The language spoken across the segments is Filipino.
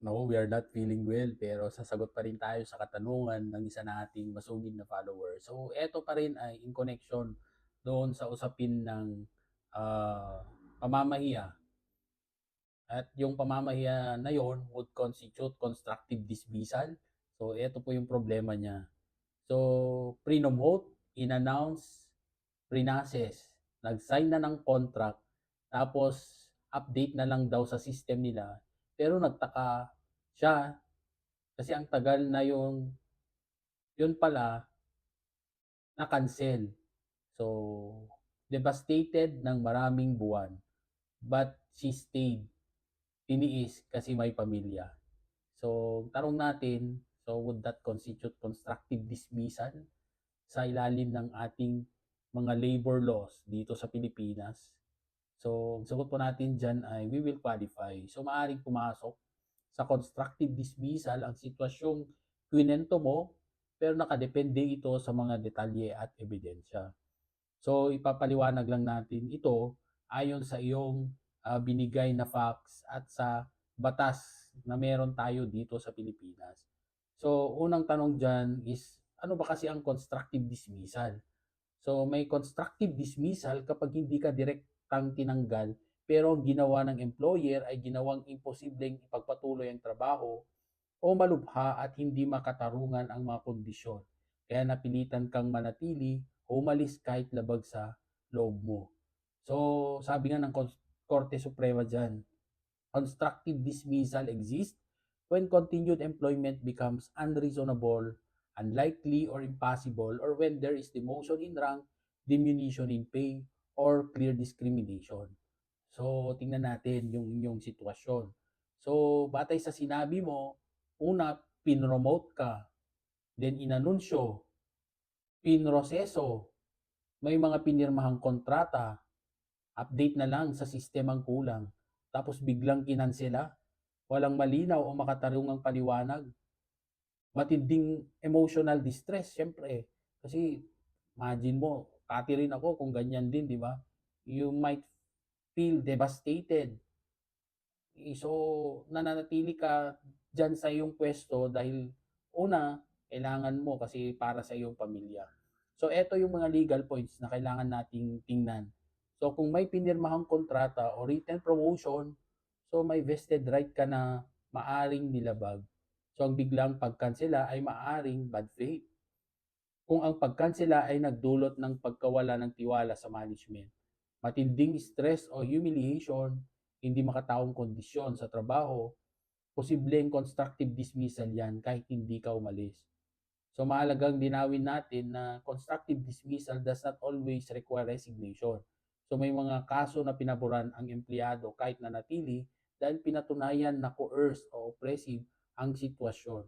No, we are not feeling well, pero sasagot pa rin tayo sa katanungan ng isa nating masugid na follower. So, eto pa rin ay in connection doon sa usapin ng pamamahiya. At yung pamamahiya na yon would constitute constructive dismissal. So, eto po yung problema niya. So, pre-nomote, in-announce, pre-nases, nag-sign na ng contract, tapos update na lang daw sa system nila. Pero nagtaka siya kasi ang tagal na yun pala na-cancel. So, devastated ng maraming buwan. But she stayed. Tiniis kasi may pamilya. So, tanong natin, so would that constitute constructive dismissal sa ilalim ng ating mga labor laws dito sa Pilipinas? So, ang sagot po natin dyan ay we will qualify. So, maaaring pumasok sa constructive dismissal ang sitwasyong kwinento mo pero nakadepende ito sa mga detalye at ebidensya. So, ipapaliwanag lang natin ito ayon sa iyong binigay na facts at sa batas na meron tayo dito sa Pilipinas. So, unang tanong dyan is, ano ba kasi ang constructive dismissal? So, may constructive dismissal kapag hindi ka direktang tinanggal pero ang ginawa ng employer ay ginawang imposibleng ipagpatuloy ang trabaho o malubha at hindi makatarungan ang mga kondisyon. Kaya napilitan kang manatili o umalis kahit labag sa loob mo. So, sabi nga ng Korte Suprema dyan, constructive dismissal exists when continued employment becomes unreasonable, unlikely, or impossible, or when there is demotion in rank, diminution in pay, or clear discrimination. So, tingnan natin yung inyong sitwasyon. So, batay sa sinabi mo, una, pinromote ka, then inanunsyo, pinroseso, may mga pinirmahang kontrata, update na lang sa sistemang kulang, tapos biglang kinansela, walang malinaw o makatarungang paliwanag, matinding emotional distress, syempre. Kasi, imagine mo, pati rin ako kung ganyan din, di ba? You might feel devastated. So, nananatili ka dyan sa iyong pwesto dahil una, kailangan mo kasi para sa iyong pamilya. So, eto yung mga legal points na kailangan nating tingnan. So, kung may pinirmahang kontrata o written promotion, so may vested right ka na maaring nilabag. So, ang biglang pagkansela ay maaring bad faith. Kung ang pagkansela ay nagdulot ng pagkawala ng tiwala sa management, matinding stress o humiliation, hindi makataong kondisyon sa trabaho, posibleng constructive dismissal yan kahit hindi ka umalis. So mahalagang linawin natin na constructive dismissal does not always require resignation. So may mga kaso na pinaboran ang empleyado kahit nanatili dahil pinatunayan na coerced o oppressive ang sitwasyon.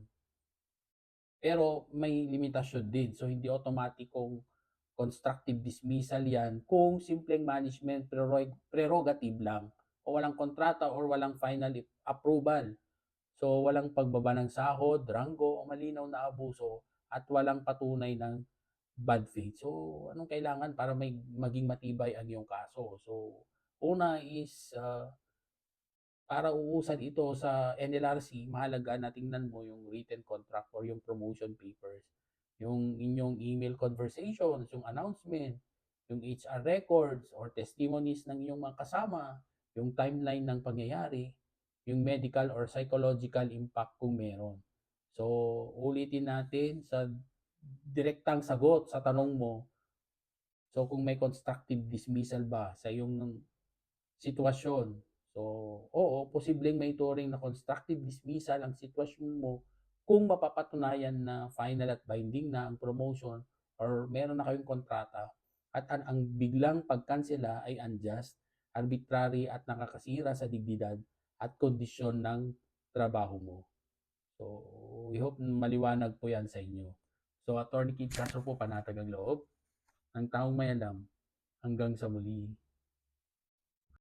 Pero may limitasyon din. So hindi automatikong constructive dismissal yan kung simpleng management prerogative lang o walang kontrata or walang final approval. So walang pagbaba ng sahod, ranggo o malinaw na abuso at walang patunay ng bad faith. So anong kailangan para may maging matibay ang iyong kaso? So una is para uusad ito sa NLRC, mahalaga na tingnan mo yung written contract or yung promotion papers, yung inyong email conversations, yung announcement, yung HR records or testimonies ng inyong mga kasama, yung timeline ng pangyayari, yung medical or psychological impact kung meron. So, ulitin natin sa direktang sagot sa tanong mo. So, kung may constructive dismissal ba sa iyong sitwasyon. So, oo, posibleng may turing na constructive dismissal ang sitwasyon mo kung mapapatunayan na final at binding na ang promotion or meron na kayong kontrata at ang biglang pagkansela ay unjust, arbitrary at nakakasira sa dignidad at kondisyon ng trabaho mo. So, we hope maliwanag po yan sa inyo. So, Attorney Kid Castro po, panatag ang loob ng taong may alam. Hanggang sa muli.